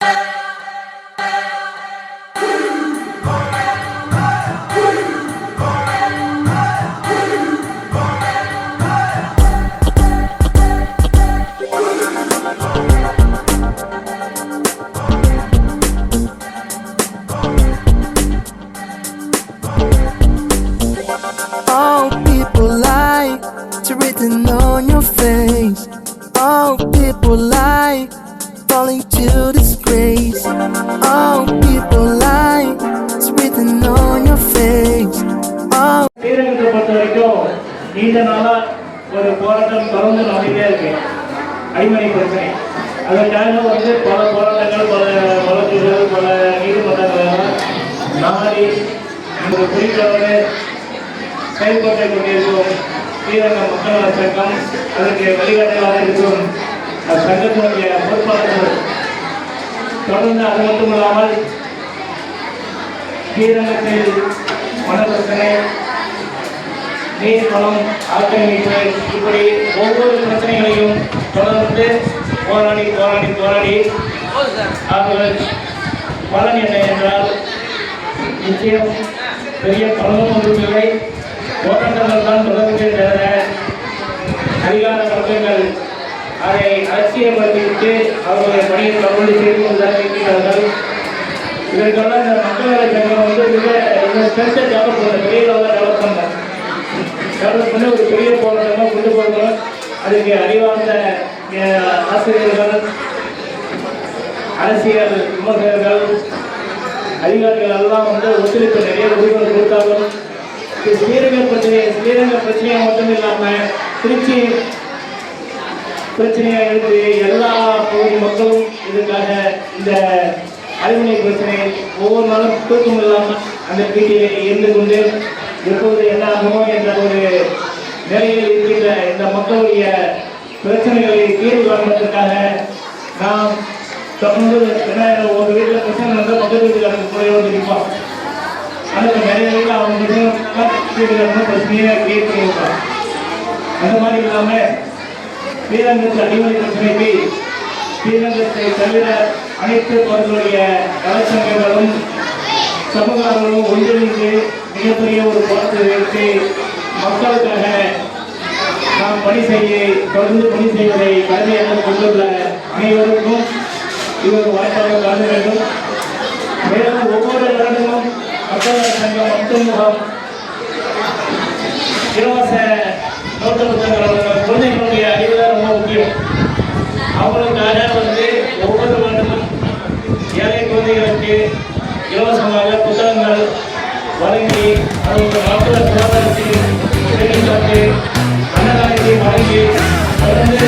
All people lie to written on your face. All people lie, falling to disgrace. All people lie, it's written on your face. All ஸ்ரீரங்கத்தை பொறுத்த வரைக்கும் நீண்ட நாளா ஒரு போராட்டம் தொடர்ந்து நடந்துட்டே இருக்கு. அடிமனை பிரச்சனை அதற்காக பல போராட்டங்கள், பல வழக்குகள், பல நீதிமன்றங்கள் நாடி ஒரு குறிப்போடு செயல்பட்டு கொண்டிருக்கும் ஸ்ரீரங்க மக்கள் நல சங்கம், அதற்கு வழிகாட்டலாக இருக்கும் சங்கத்தினுடைய பொறுப்பாளர்கள் தொடர்ந்து அது மட்டுமில்லாமல் ஸ்ரீரங்கத்தில் மன பிரச்சனை, நீர் வளம், ஆக்கிரமிப்பு, இப்படி ஒவ்வொரு பிரச்சனைகளையும் தொடர்ந்து போராடி அவர்கள் பலன் என்ன என்றால் நிச்சயம் பெரிய பலனும் ஒன்றுமில்லை. போராட்டங்கள் தான் தொடர்ந்து தவிர அதிகார வர்க்கங்கள் அதை அலட்சியப்படுத்திவிட்டு அவர்களுடைய பணியை தொடர்ந்து செய்து கொண்டுதான் இருக்கிறார்கள். இதற்கான இந்த மக்கள் நல சங்கம் மிக ஸ்ட்ரென்த்தை டெவலப் பண்ண பெரிய லெவலில் டெவலப் பண்ண ஒரு பெரிய போராட்டமாக கொண்டு போகணும். அதுக்கு அறிவார்ந்த ஆசிரியர்கள், அரசியல் விமர்சகர்கள், அதிகாரிகள் எல்லாம் ஒத்துழைப்பு நிறைய உரிமைகள் கொடுத்தாலும் ஸ்ரீரங்க பிரச்சனையை மட்டும் இல்லாமல் திருச்சி பிரச்சனையை எடுத்து எல்லா பகுதி மக்களும் இதுக்காக இந்த அலுவலக பிரச்சனை ஒவ்வொரு நாளும் தூக்கம் இல்லாமல் அந்த வீட்டில் இருந்து கொண்டு எப்போது என்ன ஆகுமோ என்ற ஒரு நிலையில் இருக்கின்ற இந்த மக்களுடைய பிரச்சனைகளை தீர்வு காண்பதற்காக நாம் தொடர்ந்து ஒரு வீட்டில் பிரச்சனை வந்து பக்கத்து வீட்டுக்காரங்க கூட நிற்பான். அதுக்கு நிறைய வீட்டில் அவங்க பிரச்சனையை கிரியேட் பண்ணியிருப்பாங்க. அந்த மாதிரி இல்லாமல் ஸ்ரீரங்கத்தில் அடிமொழி பிரச்சனைக்கு ஸ்ரீரங்கத்தை தவிர அனைத்து அவர்களுடைய நலச்சங்கங்களும் சமூகங்களும் ஒன்றிணைந்து மிகப்பெரிய ஒரு போராட்டத்தை வைத்து மக்களுக்காக நாம் தொடர்ந்து பணி செய்வதை கடமையாக கொண்டுள்ள அனைவருக்கும் இது ஒரு வாய்ப்பாக கருத வேண்டும். மேலும் ஒவ்வொரு வருடமும் மக்கள் சங்கம் மட்டும் இலவச நோட்டு புத்தகங்கள் குழந்தைகளுடைய அறிவு தான் ரொம்ப முக்கியம். அவங்களுக்காக ஒவ்வொரு வருடமும் ஏழை குழந்தைகளுக்கு இலவசமாக புத்தகங்கள் வழங்கி அவர்களுக்கு மருத்துவ சுகாதாரத்தில் அன்னதானத்தை வழங்கி தொடர்ந்து